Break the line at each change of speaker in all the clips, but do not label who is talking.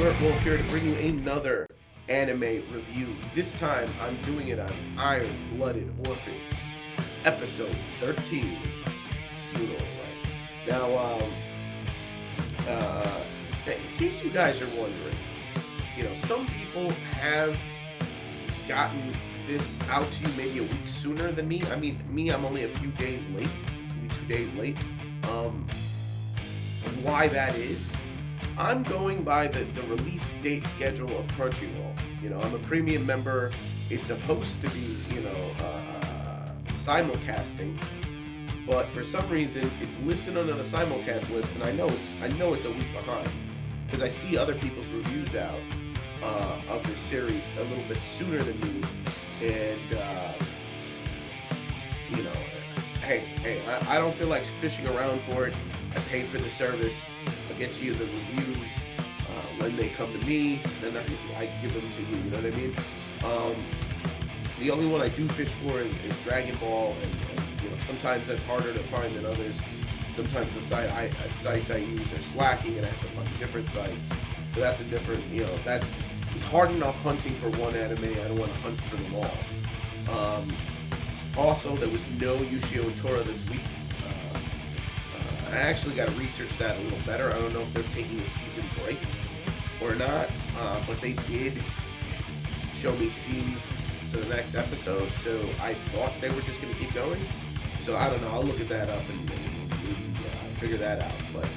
alertwolf here to bring you another anime review. This time I'm doing it on Iron-Blooded Orphans, episode 13. Now, in case you guys are wondering, some people have gotten this out to you maybe a week sooner than me. I mean, I'm only a few days late, maybe 2 days late. And why that is, I'm going by the release date schedule of Crunchyroll. I'm a premium member. It's supposed to be, simulcasting, but for some reason it's listed under the simulcast list, and I know it's a week behind because I see other people's reviews out of this series a little bit sooner than me, and hey, I don't feel like fishing around for it. I pay for the service. I get to you the reviews when they come to me, then I give them to you. You know what I mean? The only one I do fish for is Dragon Ball, and sometimes that's harder to find than others. Sometimes the sites I use are slacking, and I have to find different sites. So that's a different, that it's hard enough hunting for one anime. I don't want to hunt for them all. Also, there was no Yushio and Tora this week. I actually got to research that a little better. I don't know if they're taking a season break or not, but they did show me scenes to the next episode, so I thought they were just going to keep going. So I don't know. I'll look at that up and figure that out. But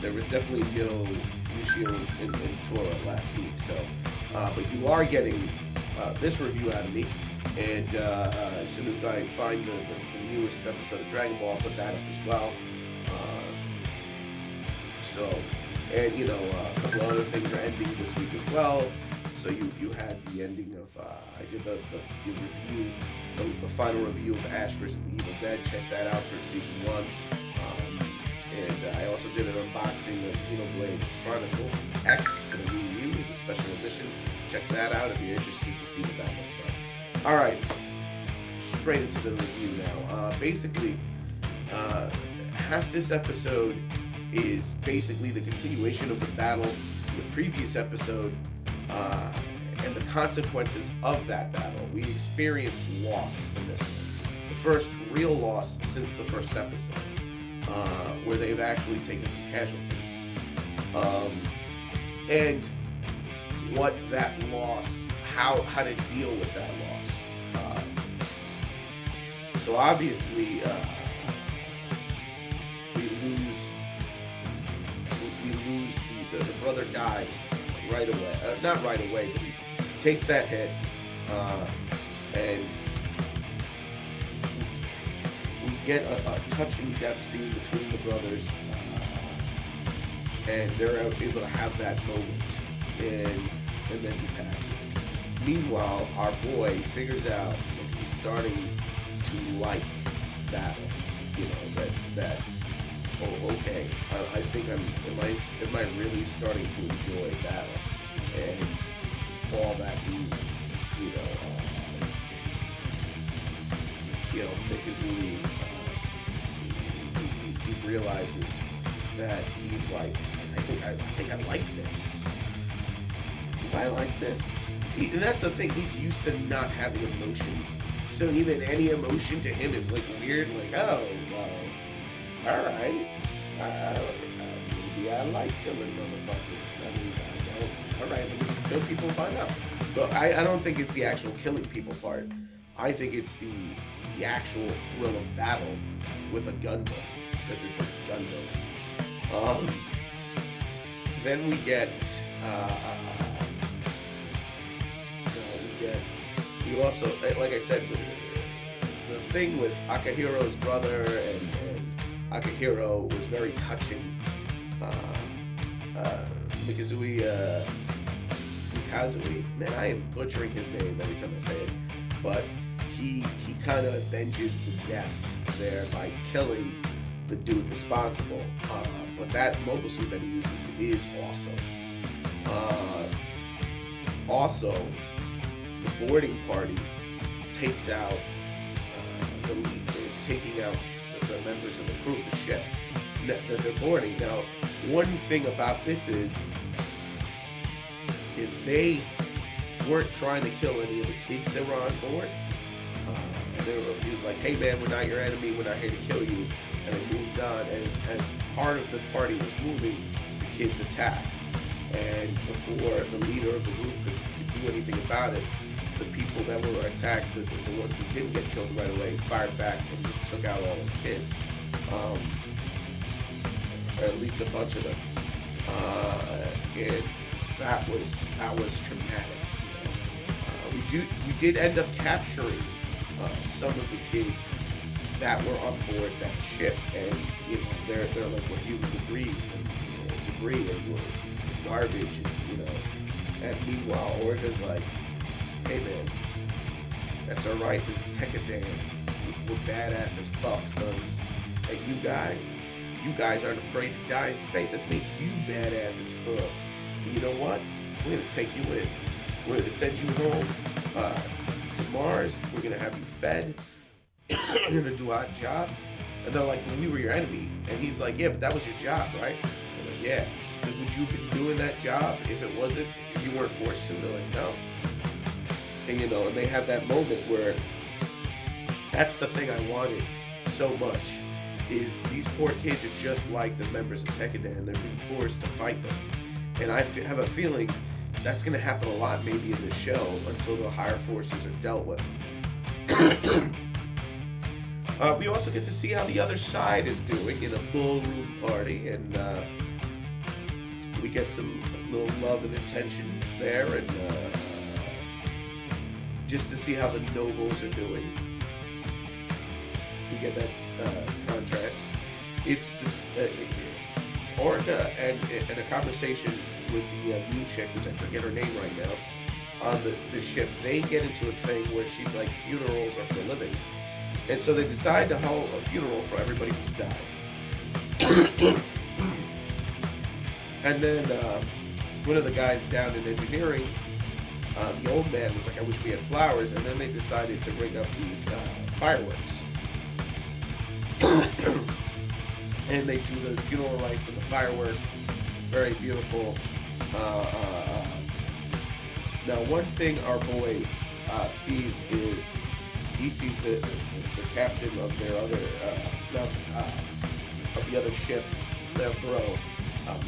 there was definitely no Yushio and Tora last week. So, but you are getting this review out of me. And as soon as I find the newest episode of Dragon Ball, I'll put that up as well. And a couple of other things are ending this week as well. So you had the ending of I did the review, the final review of Ash vs. the Evil Dead. Check that out for season 1. And I also did an unboxing of Xenoblade Chronicles X for the Wii U, the special edition. Check that out if you're interested to see what that looks like. All right, straight into the review now. Basically, half this episode is basically the continuation of the battle in the previous episode and the consequences of that battle. We experienced loss in this one. The first real loss since the first episode, where they've actually taken some casualties. And what that loss, how to deal with that loss. So obviously, the brother dies right away. Not right away, but he takes that hit, and we get a touching death scene between the brothers, and they're able to have that moment, and then he passes. Meanwhile, our boy figures out that he's starting to like battle. That oh, okay, I think am I really starting to enjoy battle, and all that means, Mikazumi, he realizes that he's like, I think I like this. Do I like this? See, and that's the thing, he's used to not having emotions, so even any emotion to him is like weird, like, oh, well, alright, maybe I like killing motherfuckers. I mean, I don't. Alright, let me just kill people and find out. But I don't think it's the actual killing people part. I think it's the actual thrill of battle with a Gundam, because it's a Gundam. Then we get, we also, like I said, the thing with Akahiro's brother and Akihiro was very touching. Mikazui, man, I am butchering his name every time I say it, but he kind of avenges the death there by killing the dude responsible. But that mobile suit that he uses is awesome. Also, the boarding party takes out the lead, is taking out the members of the crew of the ship that they're boarding. Now, one thing about this is is they weren't trying to kill any of the kids that were on board. And he was like, hey man, we're not your enemy, we're not here to kill you. And they moved on, and as part of the party was moving, the kids attacked. And before the leader of the group could do anything about it, the people that were attacked, the ones who didn't get killed right away, fired back and just took out all those kids. Or at least a bunch of them. And that was traumatic. We did end up capturing some of the kids that were on board that ship, and they're like what human debris and garbage, and meanwhile Orga's like, hey man, that's alright, this is Tekadan, we're badass as fuck, sons, and you guys aren't afraid to die in space, that's make you badass as fuck, and you know what, we're gonna take you in, we're gonna send you home to Mars, we're gonna have you fed, we're gonna do odd jobs. And they're like, well, we were your enemy. And he's like, yeah, but that was your job, right? I'm like, yeah. But would you have been doing that job if you weren't forced to? They're like, no. And and they have that moment where that's the thing I wanted so much, is these poor kids are just like the members of Tekadan. They're being forced to fight them. And I have a feeling that's gonna happen a lot maybe in the show until the higher forces are dealt with. We also get to see how the other side is doing in a ballroom party, and we get some little love and attention there, and just to see how the nobles are doing. We get that contrast. It's this Orga and a conversation with the new chick, which I forget her name right now, on the ship. They get into a thing where she's like, funerals are for the living. And so they decide to hold a funeral for everybody who's died. And then one of the guys down in engineering, the old man was like, I wish we had flowers. And then they decided to bring up these fireworks. And they do the funeral rites with the fireworks. Very beautiful. Now, one thing our boy sees is he sees the captain of their other of the other ship, their bro,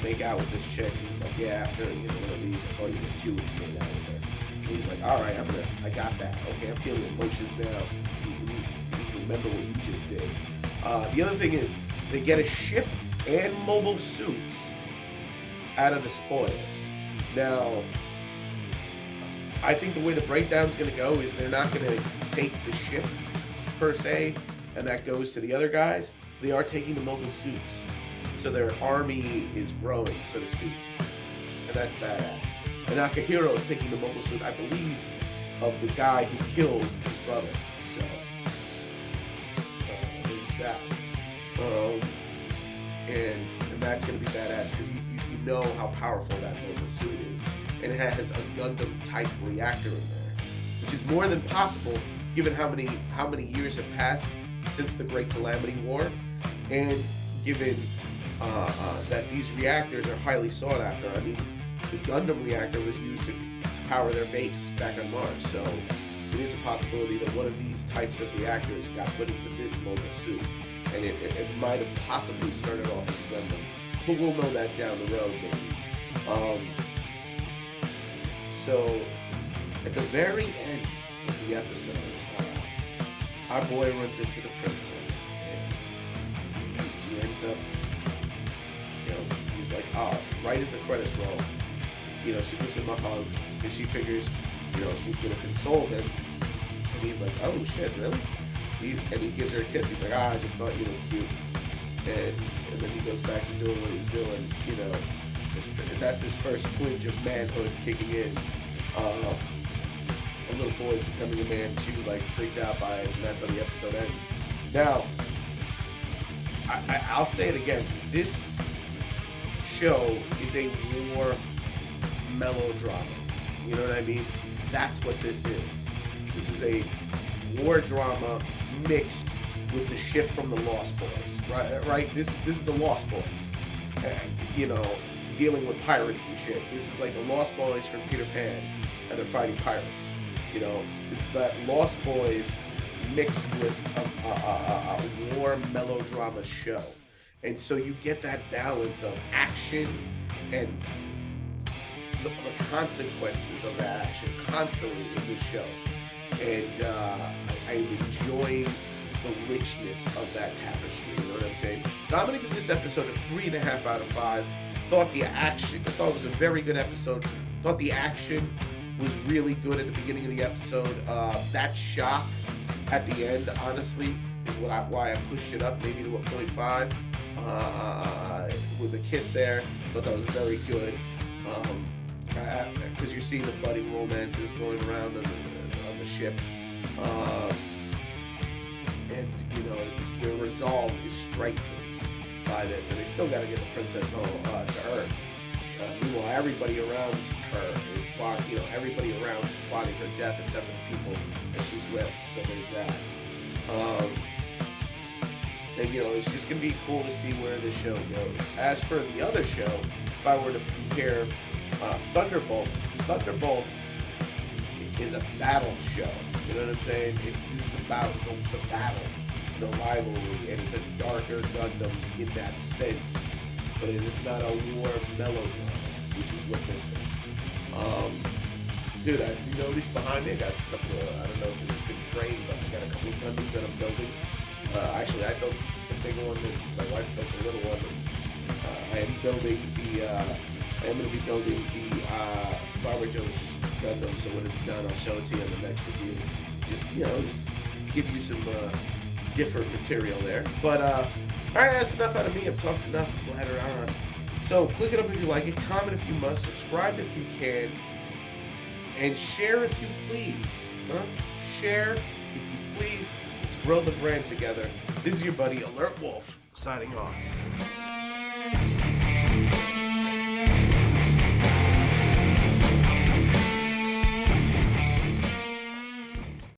make out with this chick. And he's like, yeah, after one of these, I thought you were cute, made out with her. And he's like, all right, I got that. Okay, I'm feeling emotions now. You remember what you just did. The other thing is they get a ship and mobile suits out of the spoils. Now, I think the way the breakdown's going to go is they're not going to take the ship per se, and that goes to the other guys. They are taking the mobile suits, so their army is growing, so to speak, and that's badass. And Akihiro is taking the mobile suit, I believe, of the guy who killed his brother. So there's that, and that's going to be badass because you know how powerful that mobile suit is. And it has a Gundam type reactor in there, which is more than possible given how many years have passed since the Great Calamity War, and given that these reactors are highly sought after. I mean, the Gundam reactor was used to power their base back on Mars, so it is a possibility that one of these types of reactors got put into this mobile suit, and it might have possibly started off as a Gundam, but we'll know that down the road maybe. So, at the very end of the episode, our boy runs into the princess, and he ends up, he's like, right as the credits roll, she gives him a hug, and she figures, she's gonna console him, and he's like, oh shit, really? And he gives her a kiss. He's like, I just thought you were cute, and then he goes back to doing what he's doing, that's his first twinge of manhood kicking in. A little boy is becoming a man. She was like freaked out by it, and that's how the episode ends. Now, I'll say it again. This show is a war melodrama. You know what I mean? That's what this is. This is a war drama mixed with the ship from the Lost Boys. Right? This is the Lost Boys. dealing with pirates and shit. This is like the Lost Boys from Peter Pan, and they're fighting pirates. You know, this is that Lost Boys mixed with a war melodrama show. And so you get that balance of action and the consequences of that action constantly in the show. And I'm enjoying the richness of that tapestry, you know what I'm saying? So I'm going to give this episode a 3.5 out of 5. I thought it was a very good episode. Thought the action was really good at the beginning of the episode. That shock at the end, honestly, is why I pushed it up maybe to a 0.5. With the kiss there, but that was very good. Because you're seeing the budding romances going around on the ship. And, you know, their resolve is strengthened by this, and they still got to get the princess home to Earth. Meanwhile, everybody around her is plotting. You know, everybody around is plotting her death except for the people that she's with. So there's that. And you know, it's just gonna be cool to see where the show goes. As for the other show, if I were to compare Thunderbolt is a battle show. You know what I'm saying? This is about the battle, the rivalry, and it's a darker Gundam in that sense. But it is not a war melodrama, which is what this is. Dude, if you notice behind me, I got a couple of, I don't know if it's in frame, but I got a couple of Gundams that I'm building. Actually, I built the bigger one, and my wife built the little one. I am building I am going to be building the Barbados Gundam, so when it's done, I'll show it to you in the next review. Just give you some different material there. But, alright, that's enough out of me. I've talked enough. Bladder on. So, click it up if you like it, comment if you must, subscribe if you can, and share if you please. Share if you please. Let's grow the brand together. This is your buddy, alertwolf, signing off.